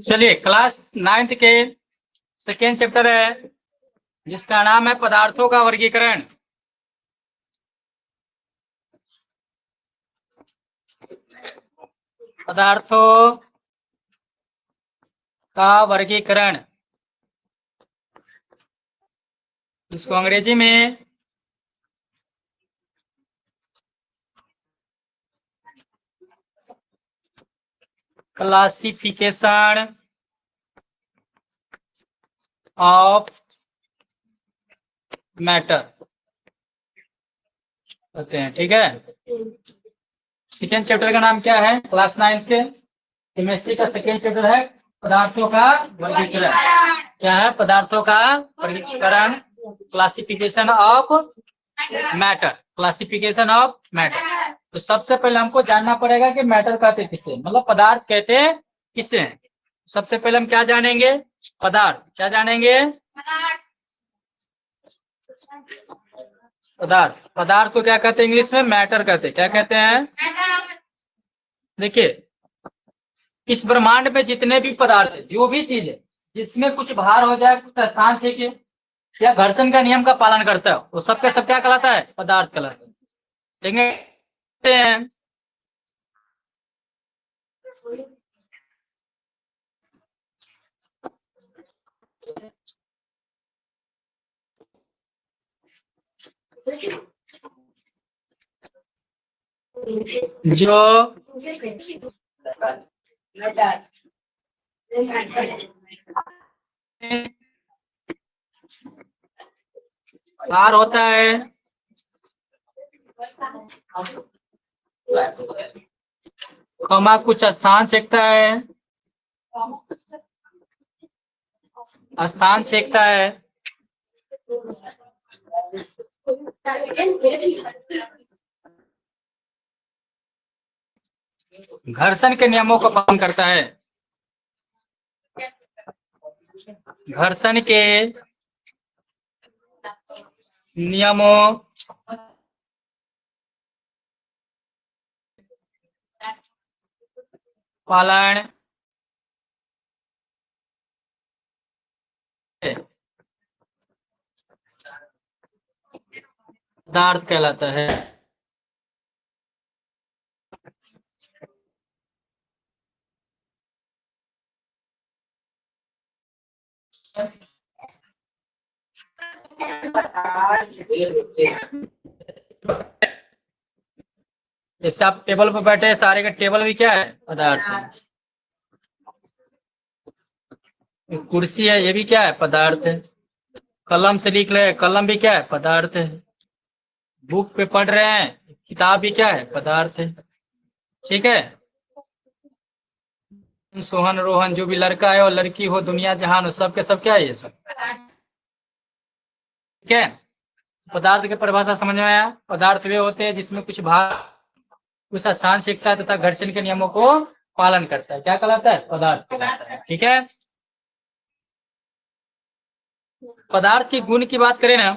चलिए, class 9th के second chapter है जिसका नाम है पदार्थों का वर्गीकरण। पदार्थों का वर्गीकरण, इसको अंग्रेजी में क्लासिफिकेशन ऑफ मैटर कहते हैं। ठीक है, सेकेंड चैप्टर का नाम क्या है? क्लास 9th के केमिस्ट्री का सेकेंड चैप्टर है पदार्थों का वर्गीकरण। क्या है? पदार्थों का वर्गीकरण, classification of matter, classification of matter. तो सबसे पहले हमको जानना पड़ेगा कि मैटर कहते किसे, मतलब पदार्थ कहते हैं किसे। सबसे पहले हम क्या जानेंगे? पदार्थ। क्या जानेंगे? पदार्थ। पदार्थ को क्या कहते हैं इंग्लिश में? मैटर कहते हैं। क्या कहते हैं? देखिए, इस ब्रह्मांड में जितने भी पदार्थ है, जो भी चीज है जिसमें कुछ भार हो जाए, कुछ स्थान से के या घर्षण का नियम का पालन करता है, वो सब का सब क्या कहलाता है? पदार्थ कहलाता है। देखते हैं जो भार होता है, कमा कुछ स्थान छेकता है, स्थान छेकता है, घर्षण के नियमों का पालन करता है, घर्षण के नियमों पालन पदार्थ कहलाता है। जैसे आप टेबल पर बैठे, सारे का टेबल भी क्या है? पदार्थ है। कुर्सी है, ये भी क्या है? पदार्थ है। कलम से लिख रहे हैं, कलम भी क्या है? पदार्थ है। बुक पे पढ़ रहे हैं, किताब भी क्या है? पदार्थ है। ठीक है, सोहन रोहन जो भी लड़का है और लड़की हो, दुनिया जहान हो, सब के सब क्या है? ये सब ठीक है। पदार्थ की परिभाषा समझ में आया? पदार्थ वे होते हैं जिसमें कुछ भार, कुछ आसान सीखता है तथा घर्षण के नियमों को पालन करता है। क्या कहलाता है? पदार्थ कहलाता है। ठीक है, पदार्थ की गुण की बात करें ना,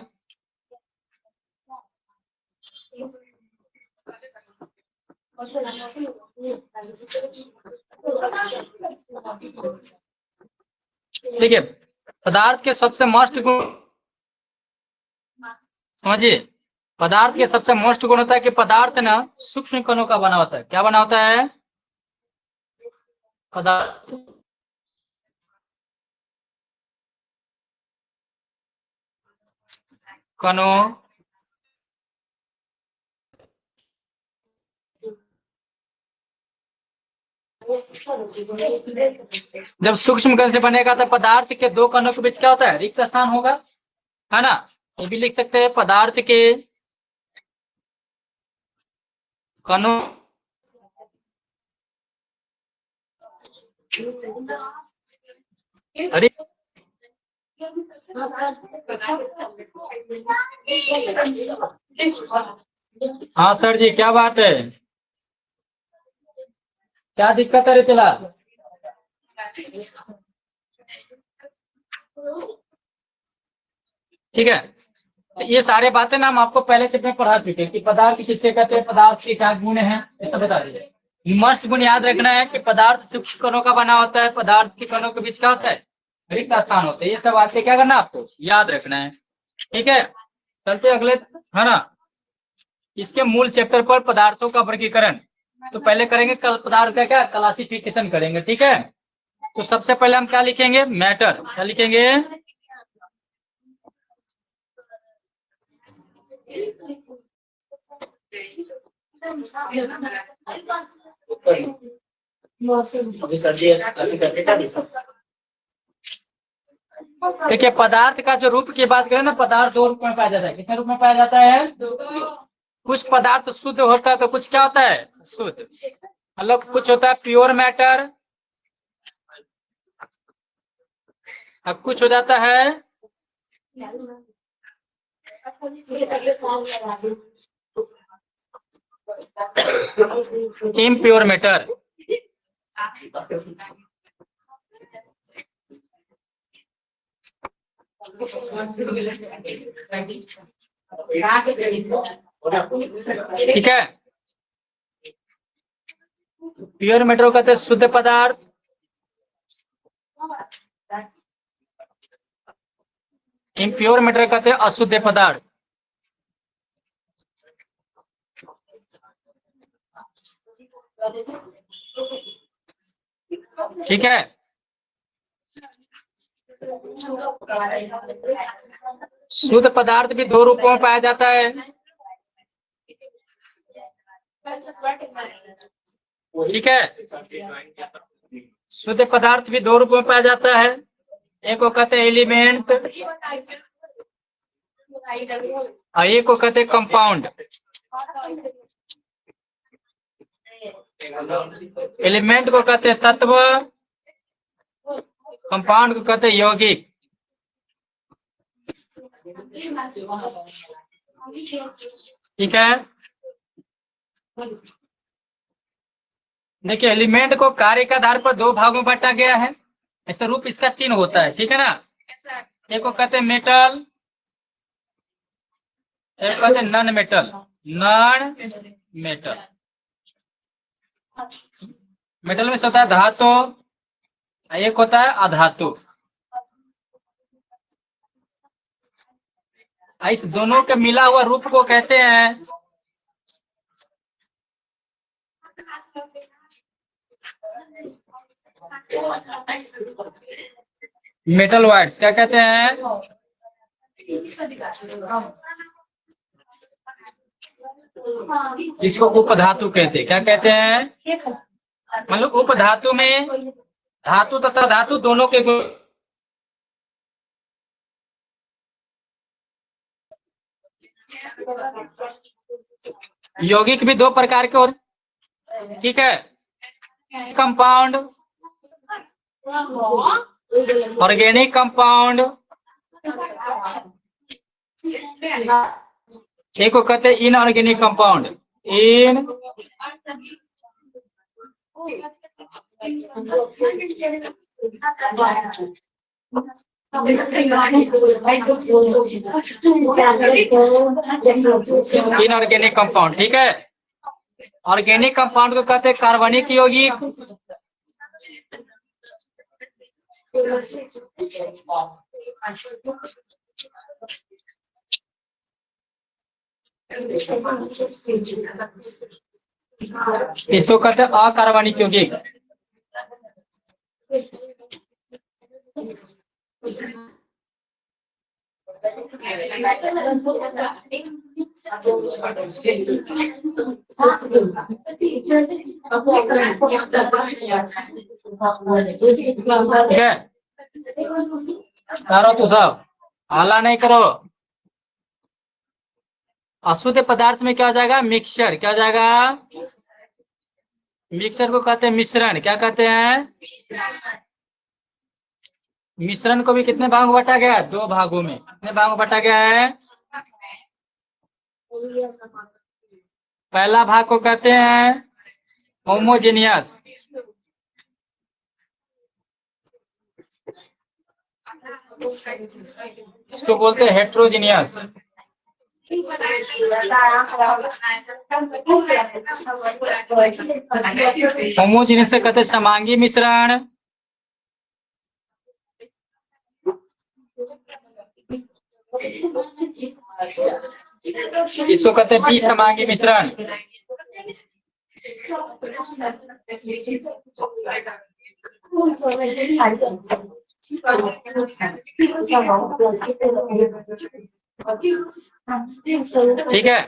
देखिए पदार्थ के सबसे मस्ट गुण समझिए। पदार्थ के सबसे मोस्ट गुण होता है कि पदार्थ ना सूक्ष्म कणों का बना होता है। क्या बना होता है? पदार्थ कणों जब सूक्ष्म कण से बनेगा तो पदार्थ के दो कणों के बीच क्या होता है? रिक्त स्थान होगा, है ना। ये भी लिख सकते हैं, पदार्थ के कणों अरे हाँ सर जी, क्या बात है? क्या दिक्कत है? रे चला ठीक है, तो ये सारे बातें ना हम आपको पहले चैप्टर में पढ़ा चुके हैं कि पदार्थ किसे कहते हैं, पदार्थ के क्या गुण है, ये सब बता दीजिए। मस्त गुण याद रखना है कि पदार्थ सूक्ष्म कणों का बना होता है, पदार्थ के कणों के बीच क्या होता है, रिक्त स्थान होता है। ये सब बातें क्या करना आपको याद रखना है, ठीक है। चलते अगले, है ना, इसके मूल चैप्टर पर पदार्थों का वर्गीकरण। तो पहले करेंगे कल पदार्थ का क्या क्लासिफिकेशन करेंगे, ठीक है। तो सबसे पहले हम क्या लिखेंगे, मैटर, क्या लिखेंगे, देखिए पदार्थ का जो रूप की बात करें ना, पदार्थ दो रूप में पाया जाता है। कितने रूप में पाया जाता है, कुछ पदार्थ शुद्ध होता है तो कुछ क्या होता है, शुद्ध, मतलब कुछ होता है प्योर मैटर, अब कुछ हो जाता है इम्प्योर मैटर। ठीक है, प्योर मैटर कहते हैं शुद्ध पदार्थ, इम्प्योर मैटर कहते हैं अशुद्ध पदार्थ। ठीक है, शुद्ध पदार्थ भी दो रूपों में पाया जाता है, ठीक है। शुद्ध पदार्थ भी दो रूपों में पाया जाता है, एक को कहते हैं एलिमेंट और एक को कहते हैं कंपाउंड। एलिमेंट को कहते हैं तत्व, कंपाउंड को कहते हैं यौगिक। ठीक है, देखिए एलिमेंट को कार्य के आधार पर दो भागों में बांटा गया है, ऐसा रूप इसका तीन होता है, ठीक है ना। एक को कहते हैं मेटल, एक कहते हैं non metal, non metal. Metal में से होता है धातु, एक होता है अधातु। इस दोनों के मिला हुआ रूप को कहते हैं मेटल वाइट्स। क्या कहते हैं, इसको उपधातु कहते हैं। क्या कहते हैं, मतलब उपधातु में धातु तथा धातु दोनों के गुण। यौगिक भी दो प्रकार के होते, ठीक है, कंपाउंड, ऑर्गेनिक कंपाउंड, एक को कहते हैं इनऑर्गेनिक कंपाउंड, इन इनऑर्गेनिक कंपाउंड। ठीक है, ऑर्गेनिक कंपाउंड को कहते हैं कार्बनिक यौगिक, इसको कहते हैं अकार्बनिक यौगिक। ठीक है, करो तो सब हाला नहीं करो। अशुद्ध पदार्थ में क्या हो जाएगा, मिक्सचर। क्या हो जाएगा, मिक्सचर को कहते हैं मिश्रण। क्या कहते हैं, मिश्रण को भी कितने भागों में बांटा गया है, दो भागों में। कितने भागों में बांटा गया है, पहला भाग को कहते हैं होमोजेनियस, इसको बोलते हैं हेट्रोजीनियस। होमोजीनियस से कहते हैं समांगी मिश्रण। इसको कहते हैं विसमांगी मिश्रण। ठीक है,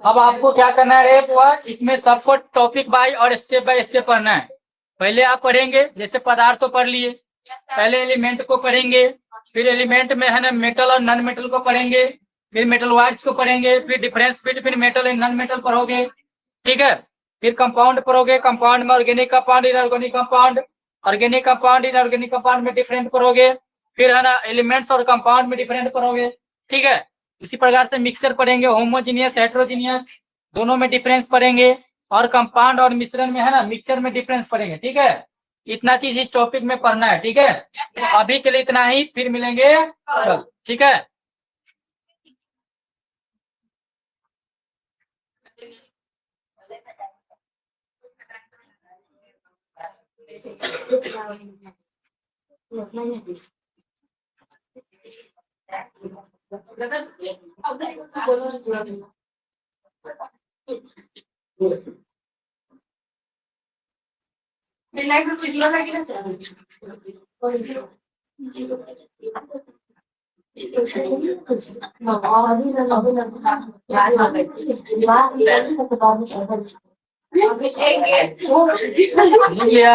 अब आपको क्या करना है, इसमें सबको टॉपिक बाय और स्टेप बाय स्टेप पढ़ना है। पहले आप पढ़ेंगे, जैसे पदार्थ तो पढ़ लिए, पहले एलिमेंट को पढ़ेंगे, फिर एलिमेंट में है ना मेटल और नॉन मेटल को पढ़ेंगे, फिर मेटल वाइड्स को पढ़ेंगे, फिर difference between metal and non metal पढ़ोगे। ठीक है, फिर कंपाउंड पढ़ोगे, कंपाउंड में organic compound, inorganic compound, organic compound inorganic compound में डिफरेंट पढ़ोगे, फिर है ना एलिमेंट्स और कंपाउंड में डिफरेंट पढ़ोगे। ठीक है, इसी प्रकार से मिक्सचर पढ़ेंगे, होमोजीनियस हेटेरोजीनियस दोनों में डिफरेंस पढ़ेंगे, और कंपाउंड और मिश्रण में है ना मिक्सचर में डिफरेंस पढ़ेंगे। ठीक है, इतना चीज इस टॉपिक में पढ़ना है। ठीक है, तो अभी के लिए इतना ही, फिर मिलेंगे कल। ठीक है, लिया